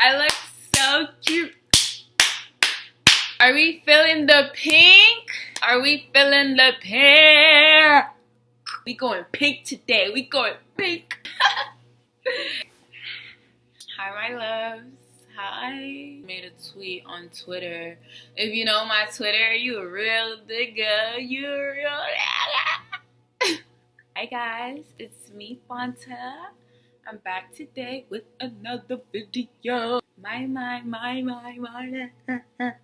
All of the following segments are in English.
I look so cute. Are we feeling the pink? Are we feeling the pink? We going pink today. We going pink. Hi, my loves. Hi. Made a tweet on Twitter. If you know my Twitter, you a real nigga. You a real nigga. Hi guys, it's me, Fanta. I'm back today with another video.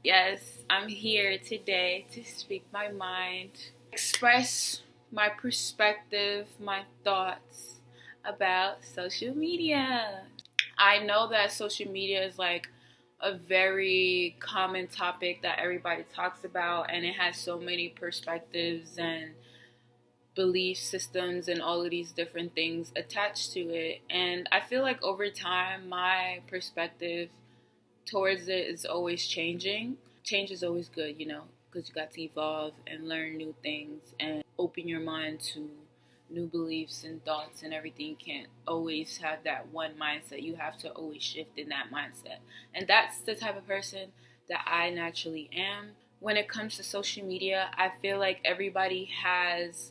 Yes, I'm here today to speak my mind, express my perspective, my thoughts about social media. I know that social media is like a very common topic that everybody talks about, and it has so many perspectives and belief systems and all of these different things attached to it. And I feel like over time, my perspective towards it is always changing. Change is always good, you know, because you got to evolve and learn new things and open your mind to new beliefs and thoughts and everything. You can't always have that one mindset. You have to always shift in that mindset. And that's the type of person that I naturally am. When it comes to social media, I feel like everybody has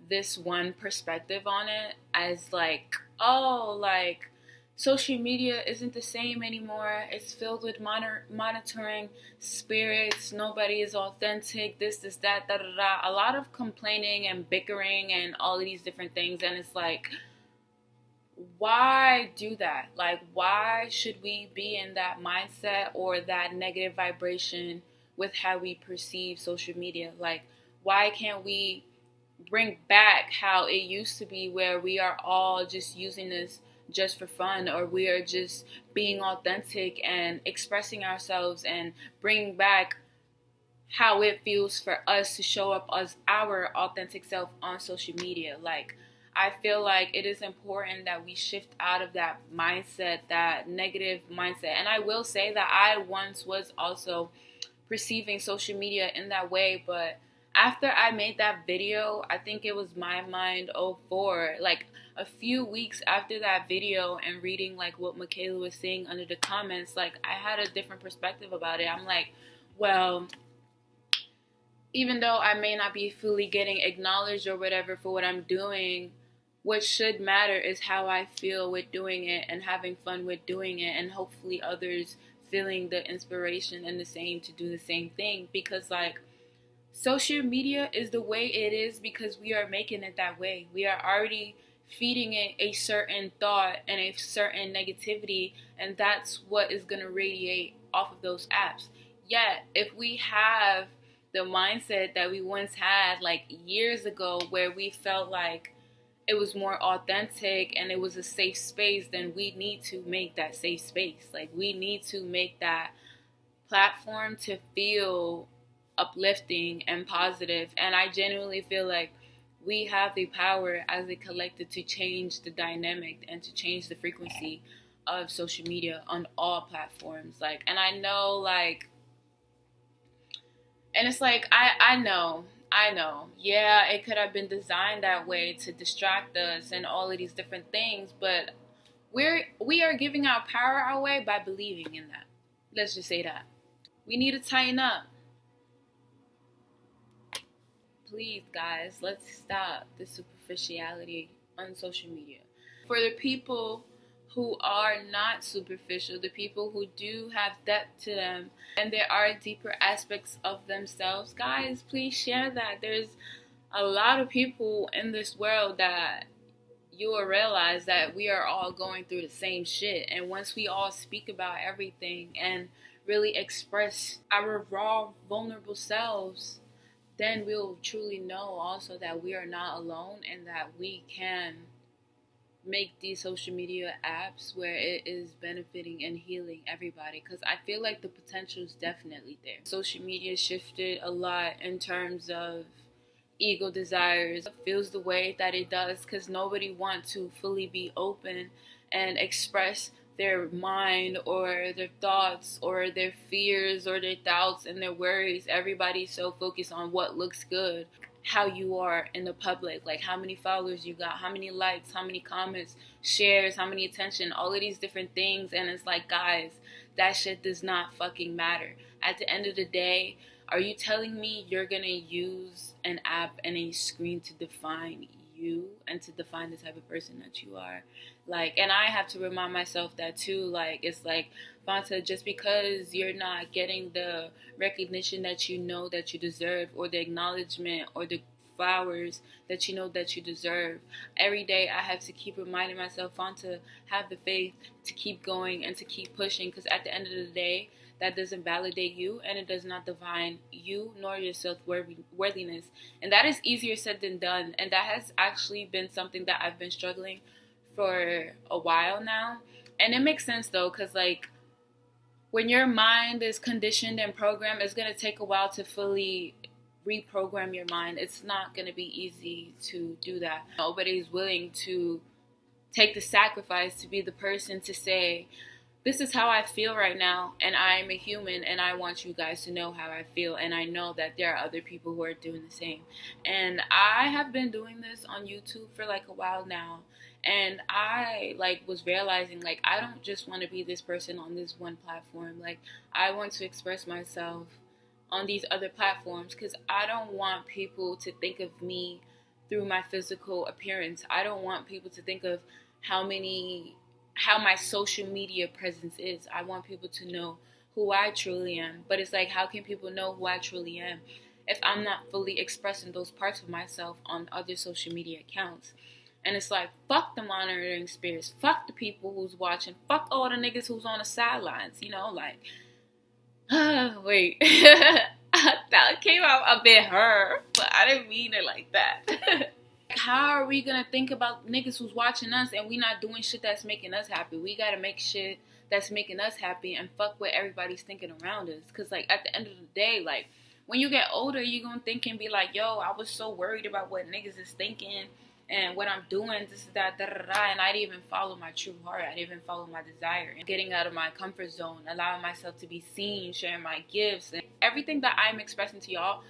this one perspective on it as like, oh, like social media isn't the same anymore. It's filled with monitoring spirits. Nobody is authentic. This, that, da, da, da. A lot of complaining and bickering and all of these different things. And it's like, why do that? Like, why should we be in that mindset or that negative vibration with how we perceive social media? Like, why can't we bring back how it used to be, where we are all just using this just for fun, or we are just being authentic and expressing ourselves and bringing back how it feels for us to show up as our authentic self on social media. Like, I feel like it is important that we shift out of that mindset, that negative mindset. And I will say that I once was also perceiving social media in that way, but after I made that video, I think it was My Mind 04, like a few weeks after that video and reading like what Michaela was saying under the comments, like I had a different perspective about it. I'm like, well, even though I may not be fully getting acknowledged or whatever for what I'm doing, what should matter is how I feel with doing it and having fun with doing it, and hopefully others feeling the inspiration and the same to do the same thing. Because like, social media is the way it is because we are making it that way. We are already feeding it a certain thought and a certain negativity, and that's what is going to radiate off of those apps. Yet, if we have the mindset that we once had like years ago, where we felt like it was more authentic and it was a safe space, then we need to make that safe space. Like, we need to make that platform to feel uplifting and positive. And I genuinely feel like we have the power as a collective to change the dynamic and to change the frequency of social media on all platforms. Like, and I know, like, and it's like, I know, yeah, it could have been designed that way to distract us and all of these different things, but we are giving our power away by believing in that. Let's just say that. We need to tighten up. Please, guys, let's stop the superficiality on social media. For the people who are not superficial, the people who do have depth to them, and there are deeper aspects of themselves, guys, please share that. There's a lot of people in this world that you will realize that we are all going through the same shit. And once we all speak about everything and really express our raw, vulnerable selves, then we'll truly know also that we are not alone and that we can make these social media apps where it is benefiting and healing everybody. Because I feel like the potential is definitely there. Social media shifted a lot in terms of ego desires. It feels the way that it does because nobody wants to fully be open and express their mind or their thoughts or their fears or their doubts and their worries. Everybody's so focused on what looks good. how you are in the public, like how many followers you got, how many likes, how many comments, shares, how many attention, all of these different things. And it's like, guys, that shit does not fucking matter. At the end of the day, are you telling me you're gonna use an app and a screen to define you and to define the type of person that you are? Like, and I have to remind myself that too. Like, it's like, Fanta, just because you're not getting the recognition that you know that you deserve, or the acknowledgement or the flowers that you know that you deserve, every day I have to keep reminding myself, Fanta, have the faith to keep going and to keep pushing, because at the end of the day, that doesn't validate you, and it does not define you nor your self-worthiness. And that is easier said than done. And that has actually been something that I've been struggling for a while now. And it makes sense though, because like, when your mind is conditioned and programmed, it's going to take a while to fully reprogram your mind. It's not going to be easy to do that. Nobody's willing to take the sacrifice to be the person to say, this is how I feel right now, and I'm a human, and I want you guys to know how I feel, and I know that there are other people who are doing the same. And I have been doing this on YouTube for like a while now, and I like was realizing, like, I don't just want to be this person on this one platform. Like, I want to express myself on these other platforms, because I don't want people to think of me through my physical appearance. I don't want people to think of how my social media presence is. I want people to know who I truly am. But it's like, how can people know who I truly am if I'm not fully expressing those parts of myself on other social media accounts? And it's like, fuck the monitoring spirits, fuck the people who's watching, fuck all the niggas who's on the sidelines, you know, like, wait, that came out a bit hurt, but I didn't mean it like that. How are we gonna think about niggas who's watching us and we not doing shit that's making us happy? We gotta make shit that's making us happy and fuck what everybody's thinking around us. Cause like, at the end of the day, like, when you get older, you gonna think and be like, yo, I was so worried about what niggas is thinking and what I'm doing, this, that, da, da, da, and I didn't even follow my true heart. I didn't even follow my desire. And getting out of my comfort zone, allowing myself to be seen, sharing my gifts, and everything that I'm expressing to y'all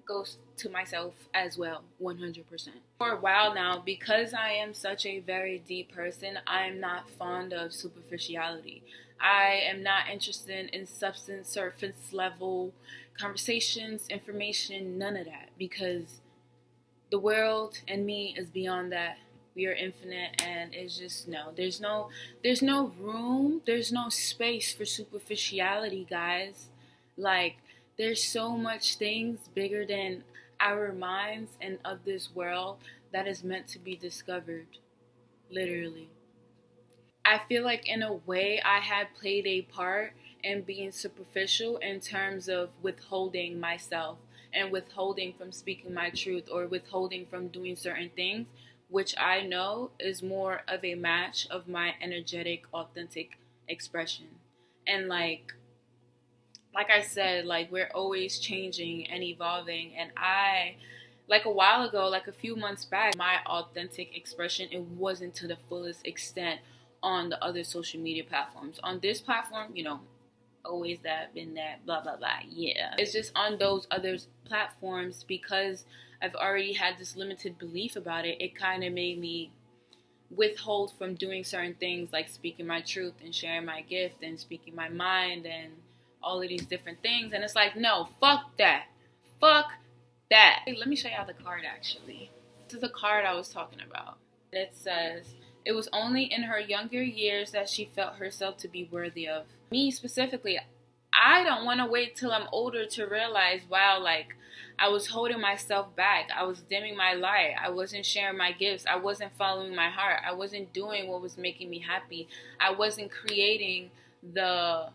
goes to myself as well, 100%. For a while now, because I am such a very deep person, I'm not fond of superficiality. I am not interested in substance, surface level conversations, information, none of that, because the world and me is beyond that. We are infinite, and it's just there's no room, there's no space for superficiality, guys. Like, there's so much things bigger than our minds and of this world that is meant to be discovered, literally. I feel like in a way I had played a part in being superficial in terms of withholding myself and withholding from speaking my truth or withholding from doing certain things, which I know is more of a match of my energetic, authentic expression. And like I said, like, we're always changing and evolving. And like a while ago, like a few months back, my authentic expression, it wasn't to the fullest extent on the other social media platforms. On this platform, always that, been that, blah, blah, blah. Yeah. It's just on those other platforms, because I've already had this limited belief about it, it kind of made me withhold from doing certain things, like speaking my truth and sharing my gift and speaking my mind and all of these different things. And it's like, no, fuck that. Fuck that. Hey, let me show y'all the card, actually. This is the card I was talking about. It says, it was only in her younger years that she felt herself to be worthy of. Me specifically, I don't want to wait till I'm older to realize, wow, like, I was holding myself back. I was dimming my light. I wasn't sharing my gifts. I wasn't following my heart. I wasn't doing what was making me happy. I wasn't creating the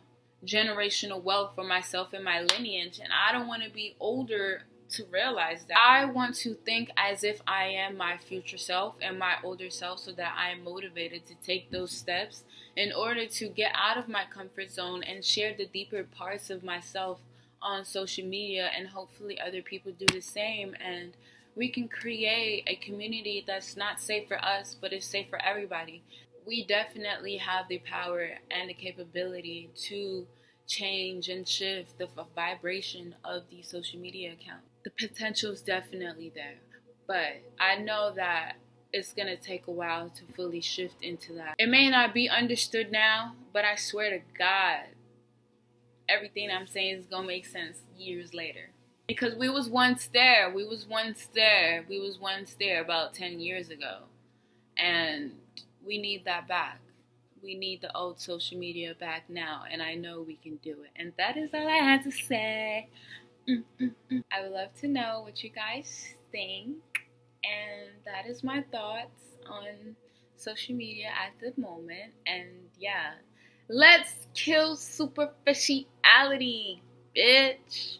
generational wealth for myself and my lineage. And I don't want to be older to realize that. I want to think as if I am my future self and my older self, so that I am motivated to take those steps in order to get out of my comfort zone and share the deeper parts of myself on social media, and hopefully other people do the same, and we can create a community that's not safe for us but is safe for everybody. We definitely have the power and the capability to change and shift the vibration of these social media accounts. the potential is definitely there. But I know that it's going to take a while to fully shift into that. It may not be understood now, but I swear to God, everything I'm saying is going to make sense years later. Because we was once there about 10 years ago. And we need that back. We need the old social media back now, and I know we can do it. And that is all I had to say. I would love to know what you guys think, and that is my thoughts on social media at the moment. And yeah, let's kill superficiality, bitch.